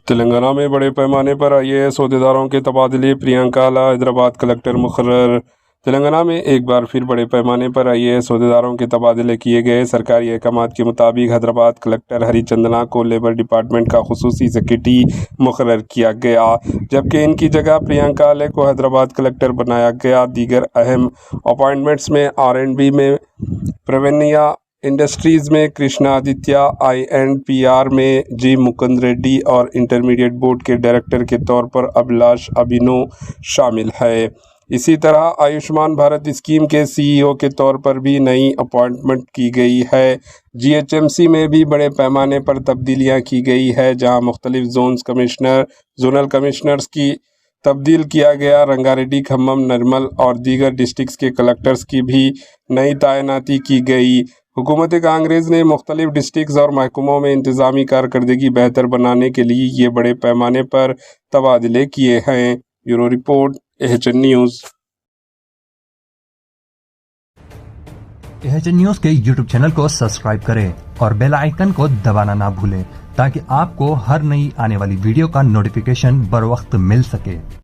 تلنگانہ میں بڑے پیمانے پر IAS عہدیداروں کے تبادلے، پرینکا اعلیٰ حیدرآباد کلکٹر مقرر۔ تلنگانہ میں ایک بار پھر بڑے پیمانے پر IAS عہدیداروں کے تبادلے کیے گئے۔ سرکاری احکامات کے مطابق حیدرآباد کلکٹر ہری چندنا کو لیبر ڈپارٹمنٹ کا خصوصی سیکریٹری مقرر کیا گیا، جبکہ ان کی جگہ پرینکا اعلیٰ کو حیدرآباد کلکٹر بنایا گیا۔ دیگر اہم اپائنٹمنٹس میں R&B میں پروینیا انڈسٹریز میں کرشنا آدتیہ، I&PR میں G مکند ریڈی اور انٹرمیڈیٹ بورڈ کے ڈائریکٹر کے طور پر ابھلاش ابھینو شامل ہے۔ اسی طرح آیوشمان بھارت اسکیم کے CEO کے طور پر بھی نئی اپائنٹمنٹ کی گئی ہے۔ GHMC میں بھی بڑے پیمانے پر تبدیلیاں کی گئی ہے، جہاں مختلف زونل کمشنرز کی تبدیل کیا گیا۔ رنگا ریڈی، کھمم، نرمل اور دیگر ڈسٹرکٹس کے کلکٹرز کی بھی نئی تعیناتی کی گئی۔ حکومت کانگریس نے مختلف ڈسٹرکٹس اور محکموں میں انتظامی کارکردگی بہتر بنانے کے لیے یہ بڑے پیمانے پر تبادلے کیے ہیں۔ Bureau report, AHN news. AHN news کے YouTube چینل کو سبسکرائب کریں اور بیل آئیکن کو دبانا نہ بھولیں تاکہ آپ کو ہر نئی آنے والی ویڈیو کا نوٹیفیکیشن بر وقت مل سکے۔